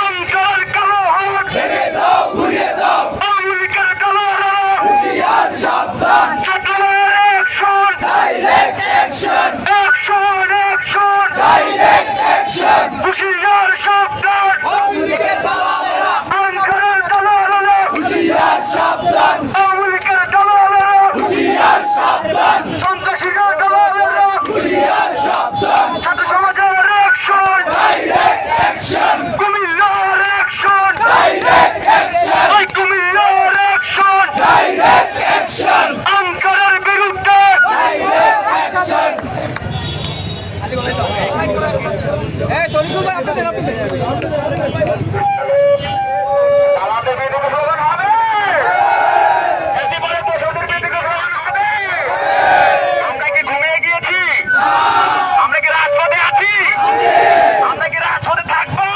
আনসারের কালো হাত আওয়ামী লীগের কালো হাত চট্টগ্রামের অ্যাকশন হুঁশিয়ার সাবধান আনসারের কালো হাত আওয়ামী লীগের কালো হাত সন্ত্রাসীরা কালো হাত ছাত্র সমাজের অ্যাকশন কুমিল্লার অ্যাকশন কুমিল্লার অ্যাকশন আনসারের বিরুদ্ধে আমাদের বিরুদ্ধে স্লোগান হবে, একেবারে দোষীদের বিরুদ্ধে স্লোগান হবে। আমরা কি ঘুমিয়ে গিয়েছি? আমরা কি রাজপথে আছি? আমরা কি রাজপথে থাকবো?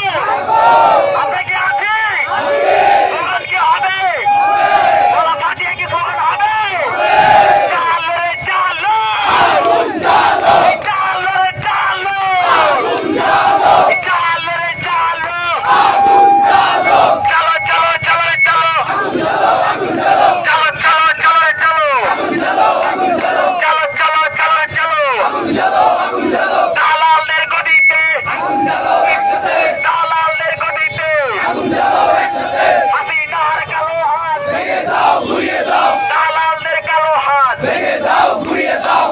আমরা কি আছি? স্লোগান কি হবে? গলা ফাটিয়ে কি স্লোগান হবে? চালো রে চালো, চালো রে চালো, চালো রে চালো, চলো চলো চলো রে চলো, চলো চলো চলো রে চলো, চলো চলো চলো রে চলো, দালালদের গদিতে, দালালদের গদিতে হাসিনার কালো হাত, দালালদের কালো হাত,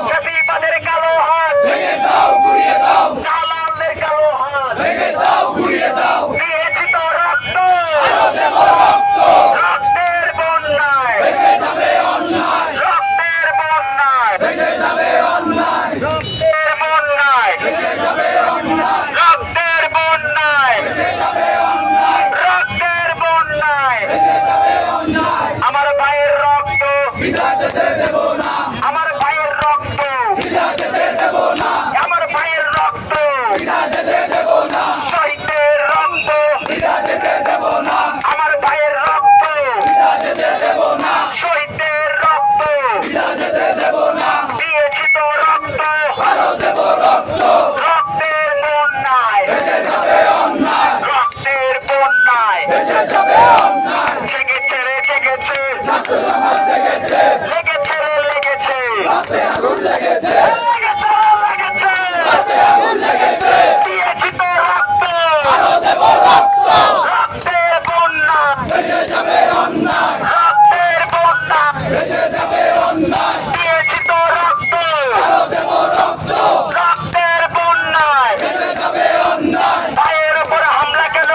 ফ্যাসিবাদের কালো হাত, দালালদের কালো হাত, দিয়েছি তো রক্ত, রক্তের বন্যায়, রক্তের বন্যায়, রক্তের বন্যায়, রক্তের বন্যায়, রক্তের বন্যায়, আমার ভাইয়ের রক্ত, আমার ভাইয়ের রক্ত, আমার ভাইয়ের রক্ত, শহীদের রক্ত, আমার ভাইয়ের রক্ত, শহীদের রক্ত, দিয়েছি তো রক্ত, রক্তের বন্যায়, রক্তের বন্যায়, জেগেছে রে জেগেছে, লেগেছে রে লেগেছে, লেগেছে লেগেছে, দিয়েছি তো রক্ত, রক্তের বন্যায়, রক্তের বন্যায়, দিয়েছি তো রক্ত, রক্তের বন্যায়, ভাইয়ের উপর হামলা কেন?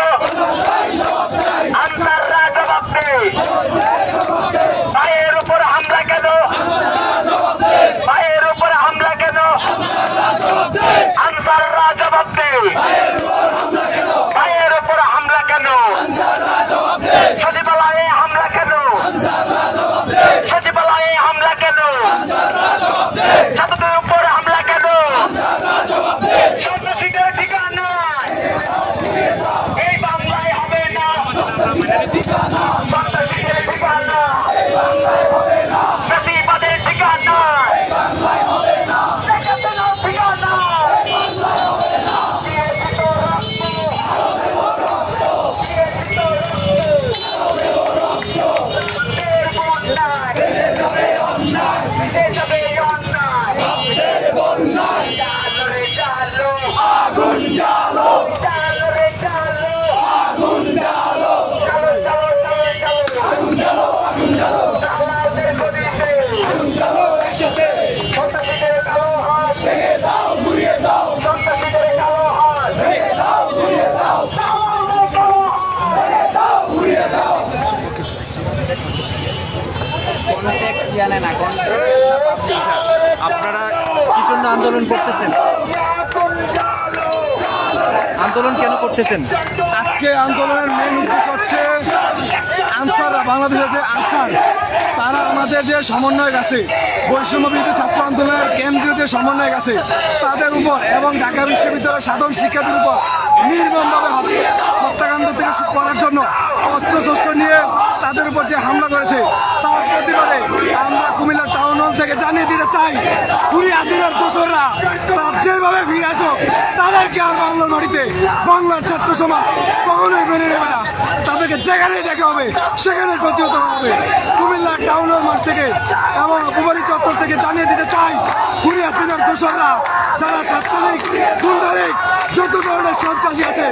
আনসাররা জবাব দেয়। ভাইয়ের উপর হামলা কেন? ভাইয়ের উপর হামলা কেন? আনসাররা জবাব দেয়। ভাইয়ের উপর হামলা কেন? সচিবালয়ে হামলা কেন? সচিবালয়ে হামলা কেন? ছাত্রদের উপর হামলা কেন? সন্ত্রাসীদের ঠিকানা এই বাংলায় হবে না, সন্ত্রাসীদের ঠিকানা ফ্যাসিবাদের ঠিকানা, ঠিকানা দিয়েছি তো রক্ত, দিয়েছি তো রক্ত, রক্তের বন্যায়, ভেসে যাবে অন্যায়, চালো রে চালো, চালো রে চালো, চলো চলো চলো চলো, দালালদের গদিতে, সন্ত্রাসীদের কালো হাত, সন্ত্রাসীদের কালো হাত, দালালদের কালো আপনারা কি জন্য আন্দোলন করতেছেন? আন্দোলন কেন করতেছেন? আজকে আন্দোলনের মেন উদ্দেশ্য হচ্ছে আনসাররা, বাংলাদেশের যে আনসার, তারা আমাদের যে সমন্বয়ক আছে, বৈষম্য বিরোধী ছাত্র আন্দোলনের কেন্দ্রীয় যে সমন্বয়ক আছে, তাদের উপর এবং ঢাকা বিশ্ববিদ্যালয়ের সাধারণ শিক্ষার্থীর উপর নির্মমভাবে হত্যাকাণ্ড থেকে করার জন্য অস্ত্রশস্ত্র নিয়ে তাদের উপর যে হামলা করেছে, তার প্রতিবাদে আমরা কুমিল্লা টাউন হল থেকে জানিয়ে দিতে চাই, খুনি হাসিনার দোসররা তারা যেভাবে ফিরে আসুক, তাদের তাদেরকে আর বাংলার মাটিতে বাংলার ছাত্র সমাজ কখনোই মেনে নেবে না। তাদেরকে যেখানেই দেখা হবে সেখানে প্রতিহত করা হবে। কুমিল্লার টাউন হল মাঠ থেকে এবং কুমারী চত্বর থেকে জানিয়ে দিতে চাই, খুনি হাসিনার দোসররা যারা ছাত্রলীগ, গুন্ডালীগ, যত ধরনের সন্ত্রাসী আছে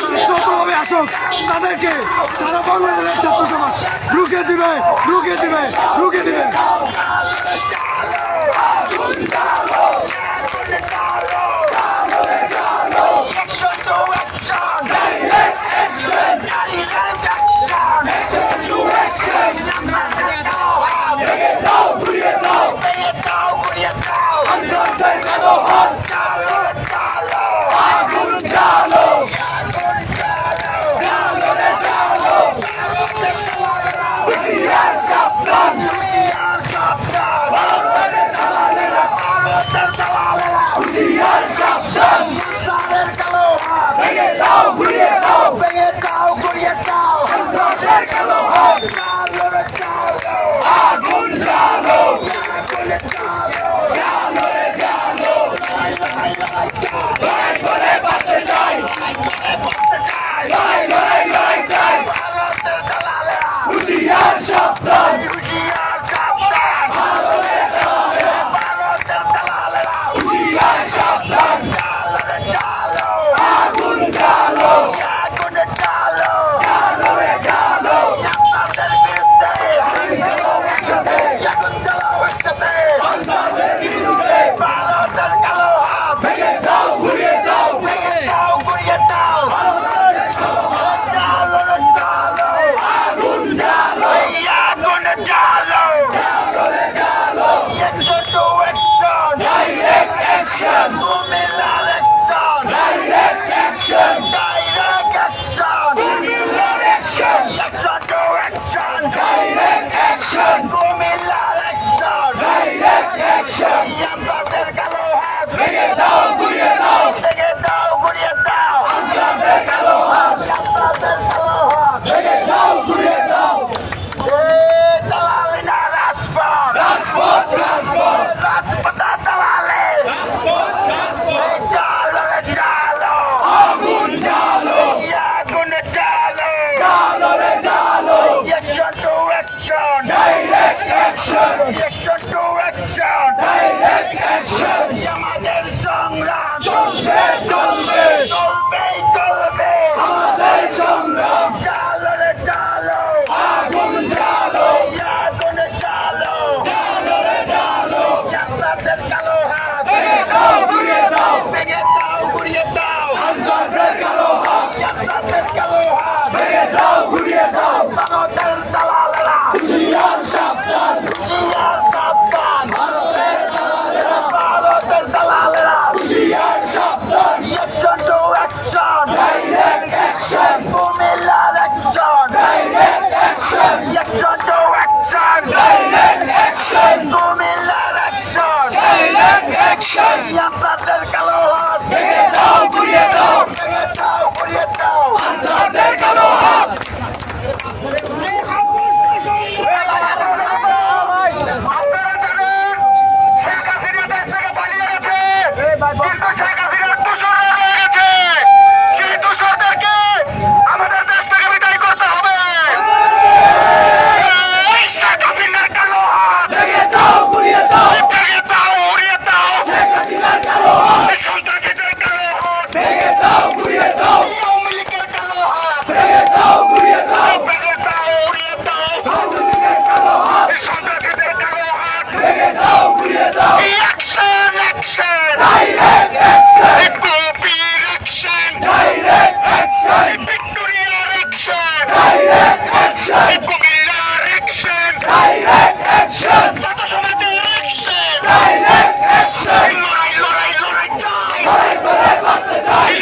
তারা যতভাবে আসুক, তাদেরকে সারা বাংলাদেশের ছাত্র সমাজ রুখে দিবে, রুখে দিবে, রুখে দিবে।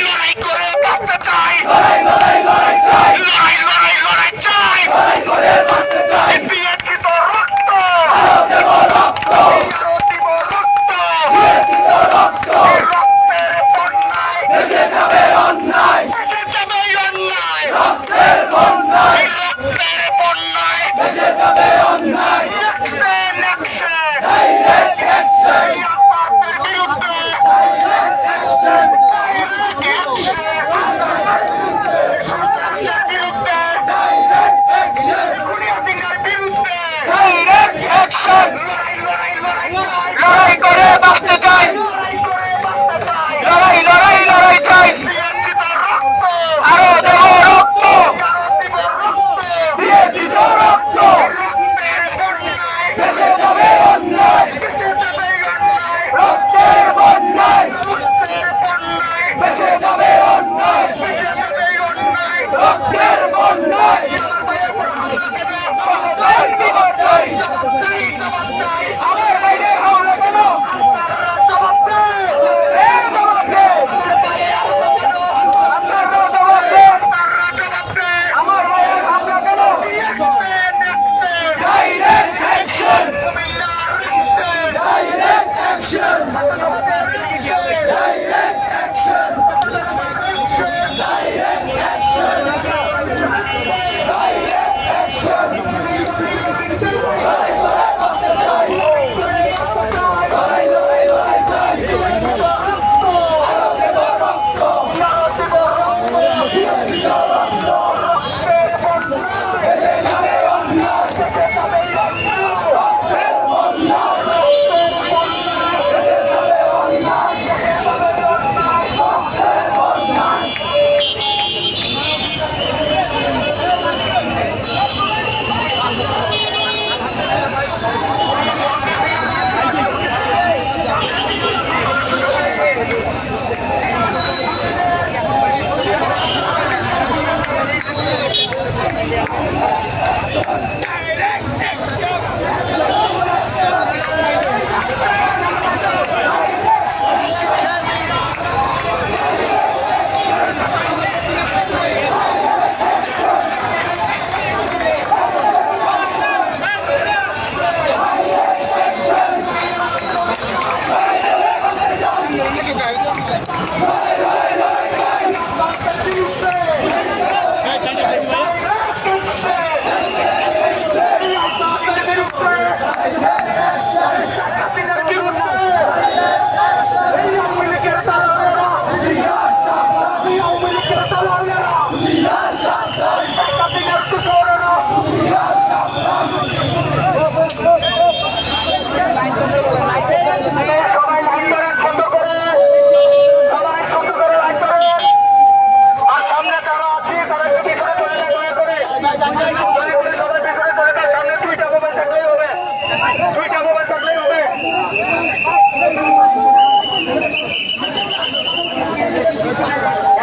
লড়াই করে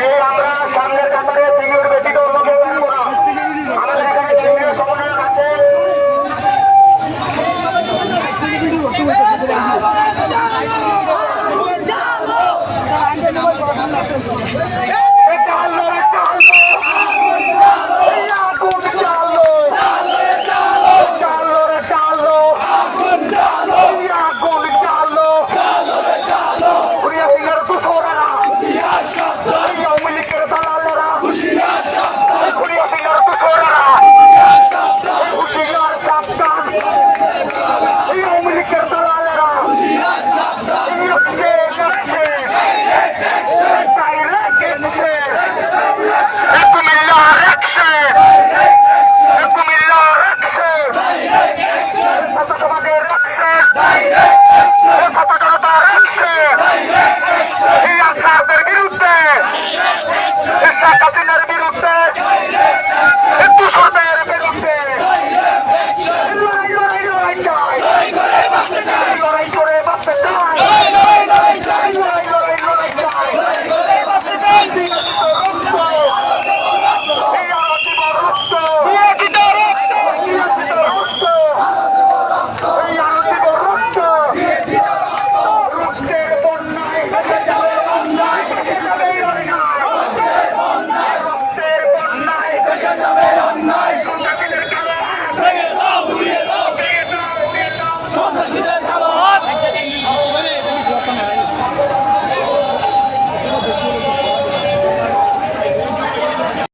এই আমরা সামনের কাতারে সিনিয়র ব্যতীত অন্য কেউ রাখবো না। আমাদের এখানে কেন্দ্রীয় সমন্বয়ক আছেন।